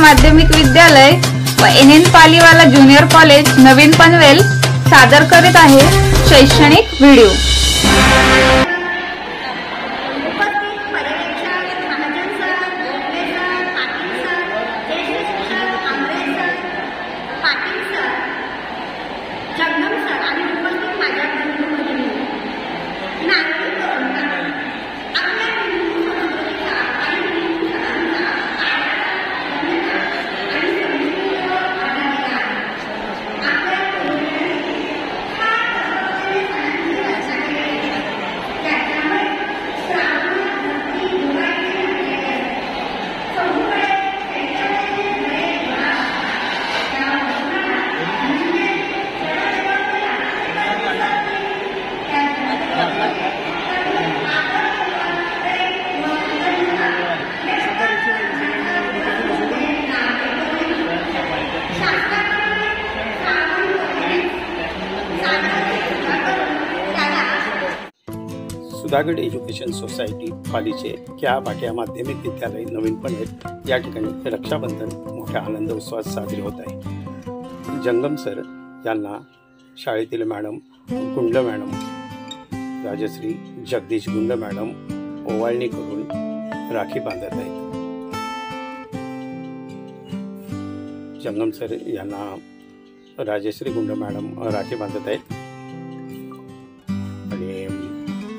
माध्यमिक विद्यालय व NN पालीवाला ज्युनियर कॉलेज नवीन पनवेल सादर करीत आहे शैक्षणिक व्हिडिओ। सुधागड एज्युकेशन सोसायटी पालीचे क्या भाटिया माध्यमिक विद्यालय नवीन पनवेल या ठिकाणी रक्षाबंधन मोठ्या आनंद उत्सवात साजरे होत आहे। जंगम सर यांना शाळेतील मॅडम गुंड मॅडम राजश्री जगदीश गुंड मॅडम ओवाळणी करून राखी बांधत आहेत। जंगम सर यांना राजश्री गुंड मॅडम राखी बांधत आहेत आणि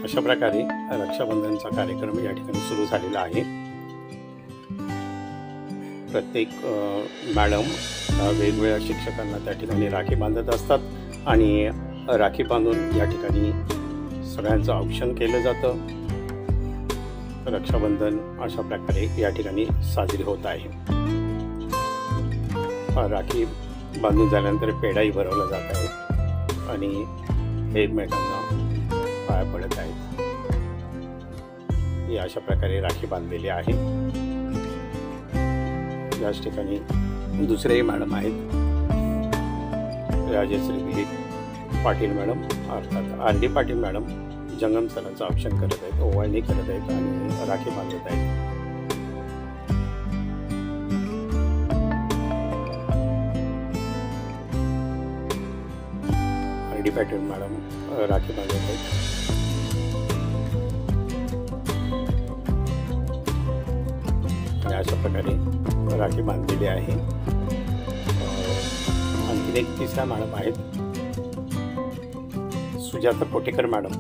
अशा प्रकारे रक्षाबंधनचा कार्यक्रम या ठिकाणी सुरू झालेला आहे। प्रत्येक मॅडम वेगवेगळ्या शिक्षकांना त्या ठिकाणी राखी बांधत असतात आणि राखी बांधून या ठिकाणी सगळ्यांचं औक्षण केलं जातं। रक्षाबंधन अशा प्रकारे या ठिकाणी साजरी होत आहे। राखी बांधून झाल्यानंतर पेढाही भरवला जात आहे आणि एकमेकांना पाया पडत आहेत। ही अशा प्रकारे राखी बांधलेली आहे। याच ठिकाणी दुसरेही मॅडम आहेत, राजश्री दिलीप पाटील मॅडम अर्थात RD पाटील मॅडम जंगम सरांचं औक्षण करत आहेत, ओवाळणी करत आहेत आणि राखी बांधत आहेत। RD पाटील मॅडम राखी बांधत आहेत। आणि अशा प्रकारे राखी बांधलेली आहे। आणखी एक तिसऱ्या मॅडम आहेत, सुजाता कोटेकर मॅडम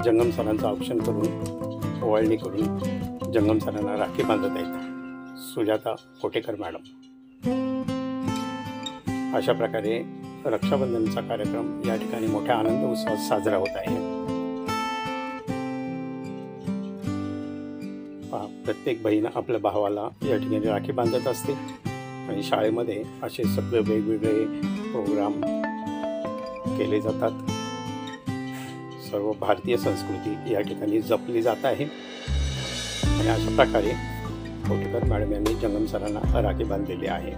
जंगम सरांचं औक्षण करून ओवाळणी करून जंगम सरांना राखी बांधत आहेत। सुजाता कोटेकर मॅडम। अशा प्रकारे रक्षाबंधनचा कार्यक्रम या ठिकाणी मोठ्या आनंद उत्सवात साजरा होत आहे। प्रत्येक बहीण आपल्या भावाला या ठिकाणी राखी बांधत असते आणि शाळेमध्ये असे सगळे वेगवेगळे प्रोग्राम केले जातात। सर्व भारतीय संस्कृती या ठिकाणी जपली जात आहे आणि अशा प्रकारे कोटेकर मॅडम यांनी जंगम सरांना राखी बांधलेली आहे।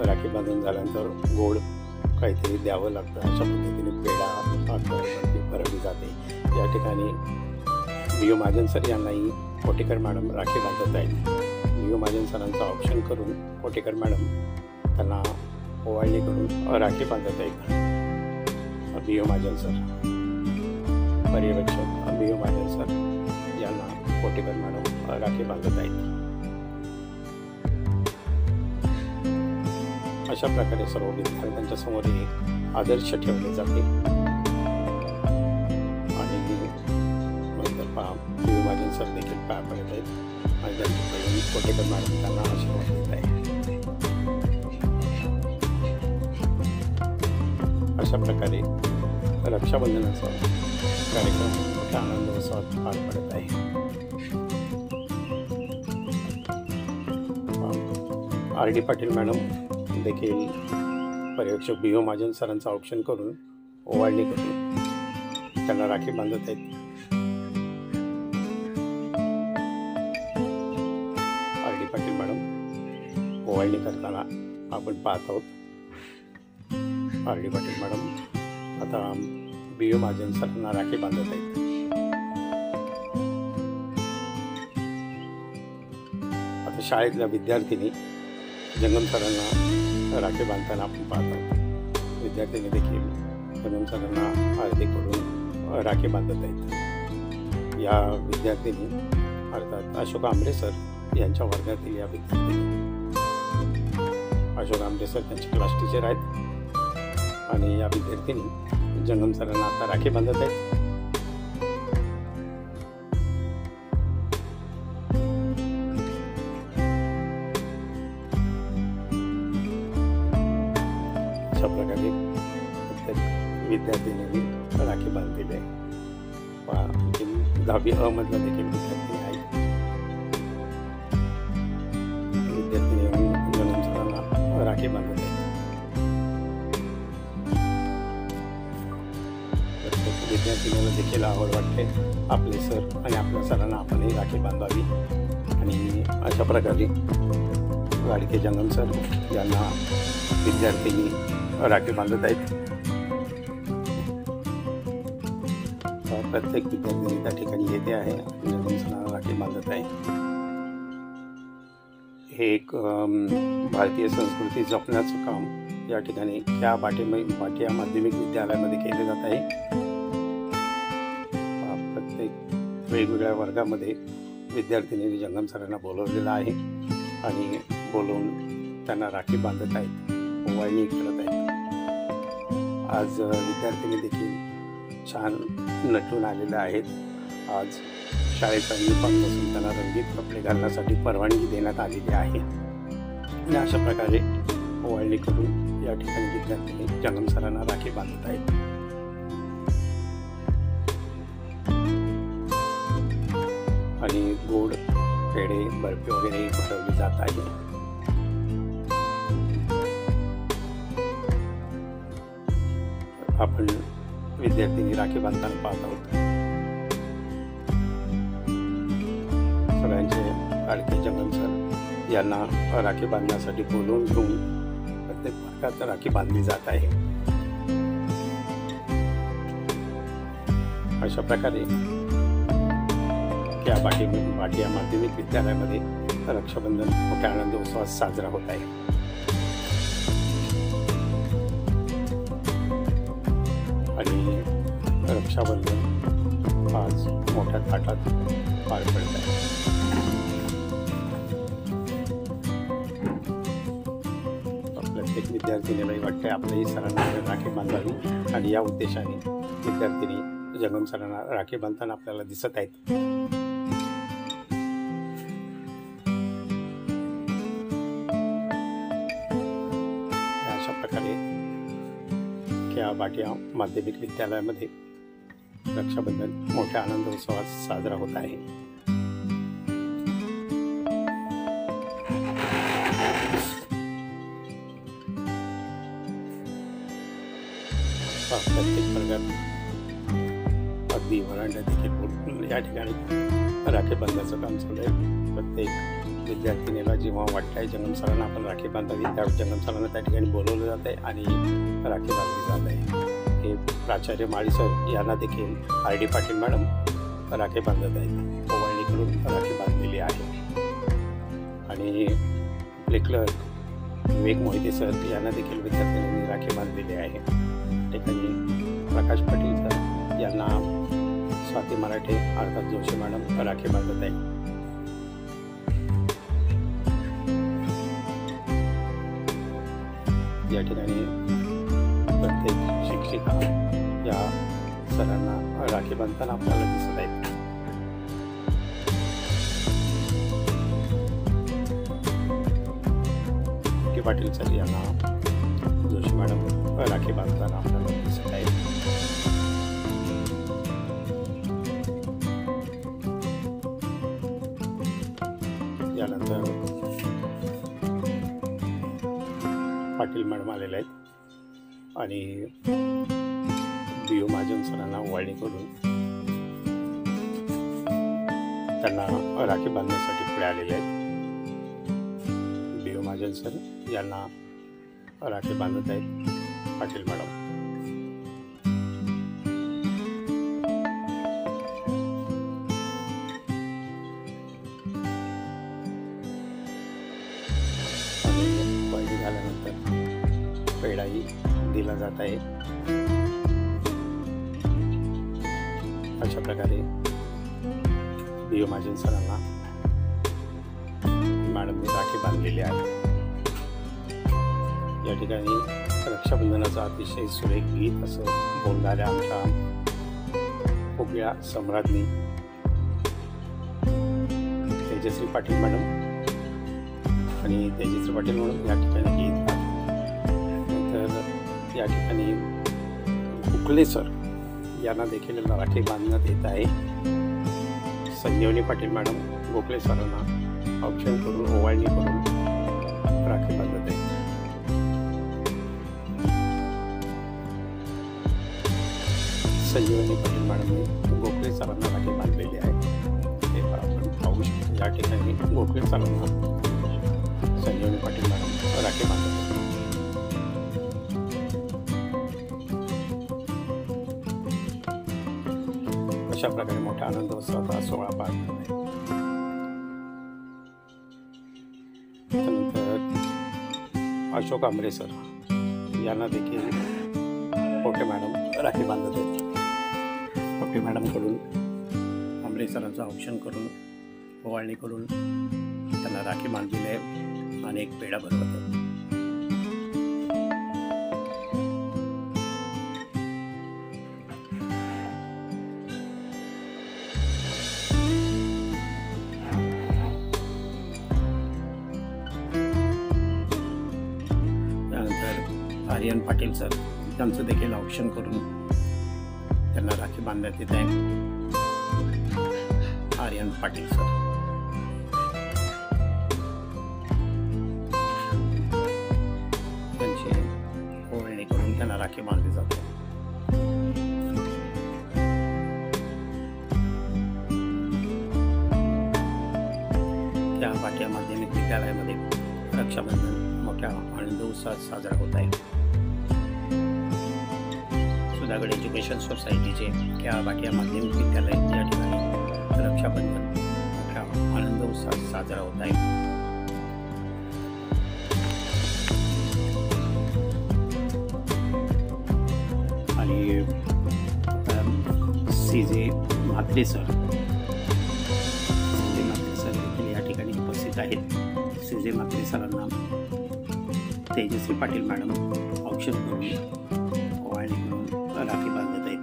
राखी बांधून झाल्यानंतर गोड काहीतरी द्यावं लागतं। अशा पद्धतीने पेढा भरवली जाते। या ठिकाणी BO महाजन सर यांनाही कोटेकर मॅडम राखी बांधत आहेत। BO महाजन सरांचं औक्षण करून कोटेकर मॅडम त्यांना ओवाळणी करून राखी बांधत आहेत। BO महाजन सर पर्यवेक्षक BO महाजन सर यांना कोटेकर मॅडम राखी बांधत आहेत। अशा प्रकारे सर्व विद्यार्थ्यांच्या समोर एक आदर्श ठेवले जाते आणि नंतर BO महाजन सर देखील पाया पडत आहेत आणि त्यांची बहीण कोटेकर मॅडम त्यांना आशीर्वाद देत आहे। अशा प्रकारे रक्षाबंधनाचा कार्यक्रम मोठ्या आनंद उत्सवात पार पडत आहे। RD पाटील मॅडम देखील पर्यवेक्षक BO महाजन सरांचं औक्षण करून ओवाळणी करून त्यांना राखी बांधत आहेत। RD पाटील मॅडम ओवाळणी करताना आपण पाहत आहोत। RD पाटील मॅडम आता BO महाजन सरांना राखी बांधत आहेत। शाळेतल्या विद्यार्थिनी जंगम सरांना राखी बांधताना आपण पाहतो. विद्यार्थिनी देखील जंगम सरांना हळदी करून राखी बांधत आहेत. या विद्यार्थिनी अर्थात अशोक आंबरे सर यांच्या वर्गातील या विद्यार्थिनी. अशोक आंबरे सर त्यांचे क्लास टीचर आहेत आणि या विद्यार्थिनी जंगम सरांना आता राखी बांधत आहेत. अशा प्रकारे प्रत्येक विद्यार्थिनींनी राखी बांधलेली आहे. 10वी अ मधला देखील विद्यार्थिनी आहेत. विद्यार्थिनी जंगम सरांना राखी बांधत आहेत. प्रत्येक विद्यार्थिनीला देखील आवड वाटते आपले सर आणि आपल्या सरांना आपणही राखी बांधावी. आणि अशा प्रकारे लाडके जंगम सर यांना विद्यार्थिनी राखी बांधत आहेत. प्रत्येक विद्यार्थिनी त्या ठिकाणी येते आहे आणि जंगम सरांना राखी बांधत आहे. हे एक भारतीय संस्कृती जपण्याचं काम या ठिकाणी या भाटिया माध्यमिक विद्यालयामध्ये केले जात आहे. प्रत्येक वेगवेगळ्या वर्गामध्ये विद्यार्थिनींनी जंगम सरांना बोलवलेलं आहे आणि बोलवून त्यांना राखी बांधत आहेत, ओवाळणी करत आहेत. आज विद्यार्थिनी देखील छान नटून आलेल्या आहेत. आज शाळेचा युनिफॉर्म बसून त्यांना रंगीत कपडे घालण्यासाठी परवानगी देण्यात आलेली आहे आणि अशा प्रकारे ओवाळणी करून या ठिकाणी विद्यार्थिनी जंगम सरांना राखी बांधत आहेत. आणि गोड पेढे बर्फी वगैरे भरवली जात आहे. आपण विद्यार्थिनी राखी बांधताना पाहत आहोत. सगळ्यांचे लाडके जंगम सर यांना राखी बांधण्यासाठी बोलवून घेऊन प्रत्येक वर्गात राखी बांधली जात आहे. अशा प्रकारे या भाटिया माध्यमिक विद्यालयामध्ये रक्षाबंधन मोठ्या आनंद उत्सवात साजरा होत आहे. आणि रक्षाबंधन आज मोठ्या थाटात पार पडत आहे. प्रत्येक विद्यार्थिनीलाही वाटते आपल्याही सरांना राखी बांधावी आणि या उद्देशाने विद्यार्थिनी जंगम सरांना राखी बांधताना आपल्याला दिसत आहेत. अशा प्रकारे या भाटिया माध्यमिक विद्यालयामध्ये रक्षाबंधन मोठ्या आनंद उत्सवात साजरा होत आहे. प्रत्येक वर्गात अगदी वरांड्यात देखील या ठिकाणी राखी बांधण्याचं काम चालू आहे. प्रत्येक विद्यार्थिनीला जेव्हा वाटतंय जंगम सरांना आपण राखी बांधावी त्या जंगम सरांना त्या ठिकाणी बोलवलं जात आहे आणि राखी बांधली जात आहे. हे प्राचार्य माळी सर यांना देखील RD पाटील मॅडम राखी बांधत आहेत. ओवाळणी करून राखी बांधलेली आहे. आणि आपले क्लर्क विवेक मोहिते सर यांना देखील विद्यार्थ्यांनी राखी बांधलेली आहे. ठिकाणी प्रकाश पाटील सर यांना स्वाती मराठे अर्थात जोशी मॅडम राखी बांधत आहे. या ठिकाणी प्रत्येक शिक्षिका या सरांना राखी बांधताना आपल्याला दिसत आहेत. पाटील सर यांना जोशी मॅडम राखी बांधताना आपल्याला दिसत आहेत. यानंतर पाटील मॅडम आलेले आहेत आणि BO महाजन सरांना ओवाळणी करून त्यांना राखी बांधण्यासाठी पुढे आलेले आहेत. BO महाजन सर यांना राखी बांधत आहेत पाटील मॅडम. पेढाही दिला जात आहे। अशा प्रकारे बी महाजन सरांना मॅडमने राखी बांधलेली आहे। या ठिकाणी रक्षाबंधनाचं अतिशय सुरेख गीत असं बोलणाऱ्या आमच्या कोकिळा सम्राज्ञी तेजश्री पाटील मॅडम आणि तेजश्री पाटील म्हणून या ठिकाणी गीत तर या ठिकाणी गोखले सर यांना देखील राखी बांधण्यात येत आहे। संजीवनी पाटील मॅडम गोखले सरांना औक्षण करून ओवाळणी करून राखी बांधत आहे। संजीवनी पाटील मॅडमने गोखले सरांना राखी बांधलेली आहे। हे आपण पाहू शकतो। या ठिकाणी गोखले सरांना संजीवनी पाटील मॅडम राखी बांधत आहे। अशा प्रकारे मोठ्या आनंद उत्सवाचा सोहळा पार पडला। त्यानंतर अशोक आंबरे सर यांना देखील पोटे मॅडम राखी बांधत आहेत। पोटे मॅडमकडून आंबरे सरांचं औक्षण करून ओवाळणी करून त्यांना राखी बांधलेली आहे आणि एक पेढा बनवत आहे। आर्यन पाटील सर त्यांचं देखील औक्षण करून त्यांना राखी बांधण्यात येत आहे। आर्यन पाटील सर त्यांची ओवाळणी करून त्यांना राखी बांधली जाते। त्या भाटिया माध्यमिक विद्यालयामध्ये रक्षाबंधन मोठ्या आनंद उत्साहात साजरा होत आहे। सुधागड एज्युकेशन सोसायटीचे त्या भाटिया माध्यमिक विद्यालय या ठिकाणी रक्षाबंधन मोठ्या आनंद उत्साहात साजरा होत आहे। आणि सीजे म्हात्रे सर देखील या ठिकाणी उपस्थित आहेत। सीजे म्हात्रे सरांना तेजश्री पाटील मॅडम औक्षण करून ओवाळणी करून राखी बांधत आहेत।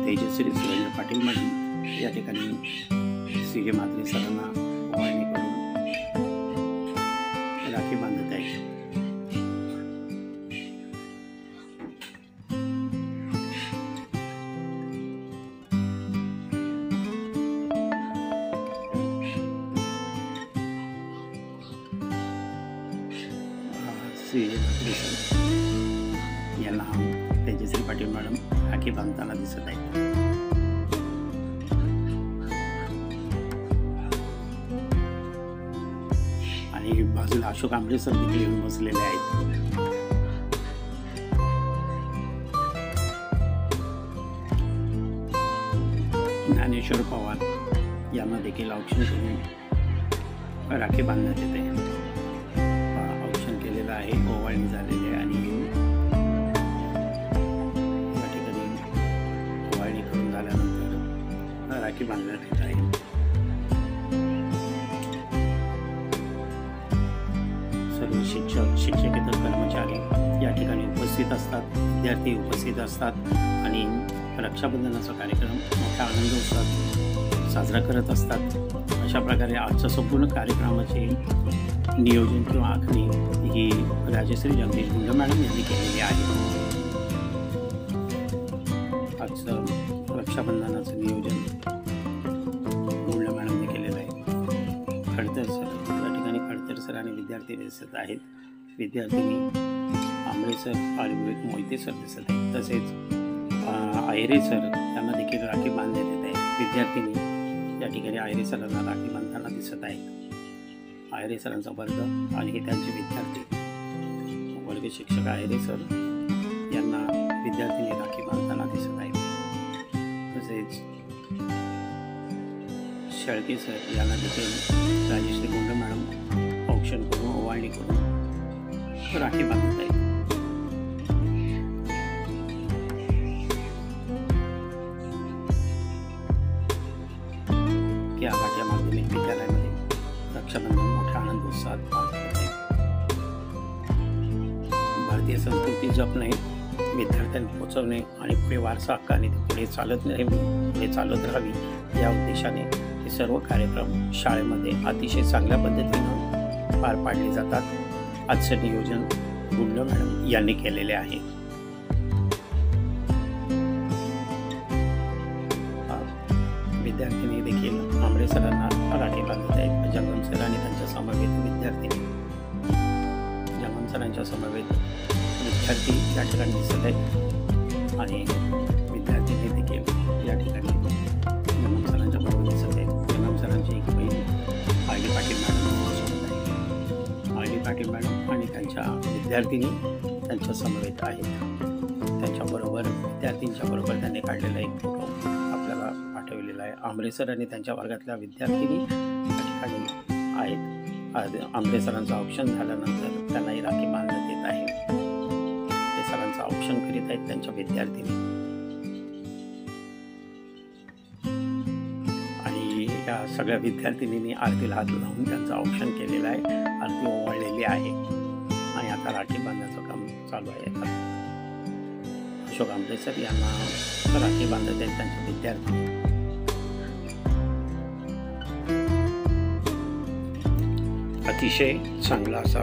तेजश्री सुरेंद्र पाटील मॅडम या ठिकाणी सीजे म्हात्रे सरांना ओवाळणी करून राखी बांधत आहेत। यांना तेजश्री पाटील मॅडम राखी बांधताना दिसत आहे। आणि बाजूला अशोक आंबरे सर देखील येऊन बसलेले आहेत। ज्ञानेश्वर पवार यांना देखील औक्षण करून राखी बांधण्यात येते। आहे ओवाळणी झालेली आहे आणि या ठिकाणी ओवाळणी करून झाल्यानंतर राखी बांधण्यात येत आहे। सर्व शिक्षक शिक्षकेतर कर्मचारी या ठिकाणी उपस्थित असतात, विद्यार्थी उपस्थित असतात आणि रक्षाबंधनाचा कार्यक्रम मोठ्या आनंद उत्साहात साजरा करत असतात। अशा प्रकारे आजच्या संपूर्ण कार्यक्रमाचे नियोजन किंवा आखणी ही राजश्री जगदीश गुंड मॅडम यांनी केलेली आहे। आजचं रक्षाबंधनाचं नियोजन गुंड मॅडमने केलेलं आहे। खडतर सर या ठिकाणी खडतर सर आणि विद्यार्थी दिसत आहेत। विद्यार्थिनी आंबरे सर आणि विवेक मोहिते सर दिसत आहेत। तसेच आयरे सर यांना देखील राखी बांधण्यात येत आहे। विद्यार्थिनी या ठिकाणी आयरे सरांना राखी बांधताना दिसत आहेत। आयरे सरांचा वर्ग आणि हे त्यांचे विद्यार्थी वर्ग शिक्षक आयरे सर यांना विद्यार्थ्यांनी राखी बांधताना दिसत आहेत। तसेच शेळके सर यांना देखील राजश्री गुंड मॅडम औक्षण करून ओवाळणी करून राखी बांधत आहेत. या घाट्या माध्यमिक विद्यालयामध्ये रक्षाबंधन मोठ्या आनंद उत्साहात पार पडत आहे. भारतीय संस्कृती जपणे, विद्यार्थ्यांना पोहोचवणे आणि पुढे वारसा हक्काने पुढे चालत राहावी या उद्देशाने हे सर्व कार्यक्रम शाळेमध्ये अतिशय चांगल्या पद्धतीने पार पाडले जातात. आजचे नियोजन गुंड मॅडम यांनी केलेले आहे. विद्यार्थिनी देखील आंबरे सरांना राखी बांधत आहेत. जंगम सर आणि त्यांच्या समवेत विद्यार्थिनी, जंगम सरांच्या समवेत विद्यार्थी या ठिकाणी दिसत आहेत आणि विद्यार्थिनी देखील या ठिकाणी जंगम सरांच्या बरोबर दिसत आहेत. जंगम सरांची एक बहीण आय डी पाटील मॅडम सोबत आहे. आय डी पाटील मॅडम आणि त्यांच्या विद्यार्थिनी त्यांच्या समवेत आहेत. त्यांच्याबरोबर विद्यार्थींच्या बरोबर त्यांनी काढलेला एक फोटो आपल्याला पाठवलेला आहे. आंबरे सर आणि त्यांच्या वर्गातल्या विद्यार्थिनी या ठिकाणी आहेत. आंबरे सरांचं ऑप्शन झाल्यानंतर त्यांनाही राखी बांधण्यात येत आहे. ते सरांचं ऑप्शन करीत आहेत त्यांच्या विद्यार्थिनी आणि या सगळ्या विद्यार्थिनींनी आरतीला हात लावून त्यांचं ऑप्शन केलेलं आहे. आरती ओवाळलेली आहे आणि आता राखी बांधण्याचं काम चालू आहे. अशोक आंबरे सर यांना राखी बांधत आहेत त्यांचे विद्यार्थी. अतिशय चांगला असा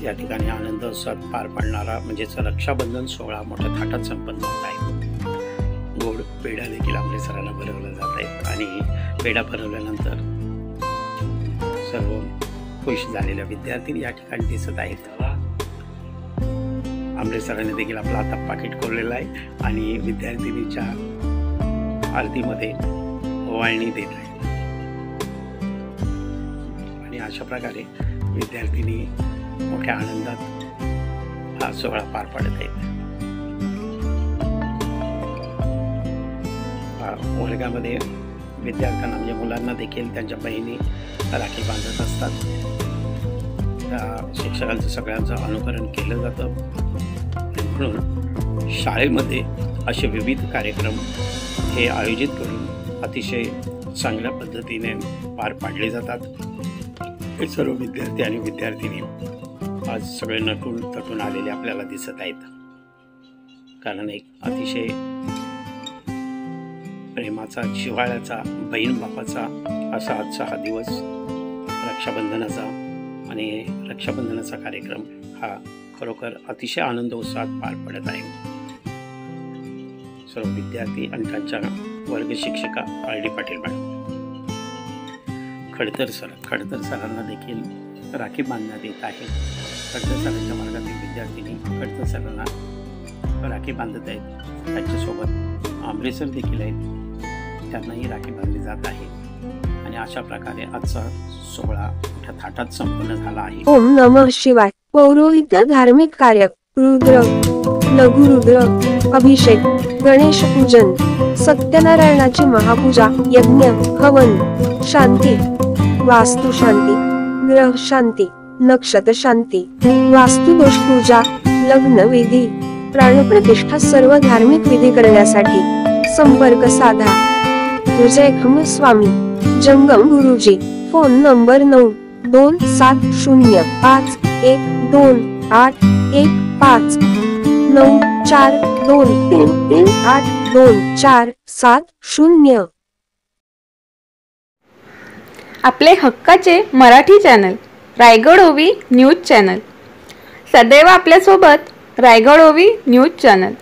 या ठिकाणी आनंद उत्साहात पार पाडणारा म्हणजेच रक्षाबंधन सोहळा मोठ्या थाटात संपन्न होत आहे. गोड पेढा देखील आंबरे सरांना भरवला जात आहे आणि पेढा भरवल्यानंतर सर्व खुश झालेल्या विद्यार्थी या ठिकाणी दिसत आहेत. आंबरे सरांनी देखील आपला हातात पाकिट खोललेला आहे आणि विद्यार्थिनीच्या आरतीमध्ये ओवाळणी देत आहे आणि अशा प्रकारे विद्यार्थिनी मोठ्या आनंदात हा सोहळा पार पाडत आहेत. वर्गामध्ये विद्यार्थ्यांना म्हणजे मुलांना देखील त्यांच्या बहिणी राखी बांधत असतात. त्या शिक्षकांचं सगळ्यांचं अनुकरण केलं जातं. म्हणून शाळेमध्ये असे विविध कार्यक्रम हे आयोजित करून अतिशय चांगल्या पद्धतीने पार पाडले जातात. हे सर्व विद्यार्थी आणि विद्यार्थिनी आज सगळे नटून तटून आलेले आपल्याला दिसत आहेत. कारण एक अतिशय प्रेमाचा, जिव्हाळ्याचा, बहीण बापाचा असा आजचा हा दिवस रक्षाबंधनाचा आणि रक्षाबंधनाचा कार्यक्रम हा खरोखर अतिशय आनंद उत्साहात पार पडत आहे. सर्व विद्यार्थी आणि त्यांच्या वर्ग शिक्षिका आय डी पाटील मॅडम, खडतर सरांना देखील राखी बांधण्यात येत आहे. खडतर सरांच्या वर्गातील विद्यार्थिनी खडतर सरांना राखी बांधत आहेत. त्यांच्यासोबत आंबरे सर देखील आहेत, त्यांनाही राखी बांधली जात आहे आणि अशा प्रकारे आजचा सोहळा मोठ्या थाटात संपन्न झाला आहे. ओम नमः शिवाय. पौरोहित्य, धार्मिक कार्य, रुद्र, लघुरुद्र, अभिषेक, गणेश पूजन, सत्यनारायणाची महापूजा, यज्ञ, हवन, शांती, वास्तु शांती, ग्रह शांती, नक्षत्र शांती, वास्तुदोष पूजा, लग्न विधी, प्राणप्रतिष्ठा सर्व धार्मिक विधी करण्यासाठी संपर्क साधा. तुझे खम स्वामी जंगम गुरुजी. Phone number 9275128115 9423382470. आपले हक्काचे मराठी चॅनल रायगड ओवी न्यूज चॅनल. सदैव आपल्यासोबत रायगड ओवी न्यूज चॅनल.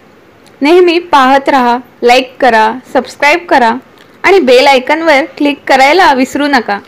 नेहमी पाहत रहा, लाईक करा, सबस्क्राईब करा आणि बेल आयकॉनवर क्लिक करायला विसरू नका.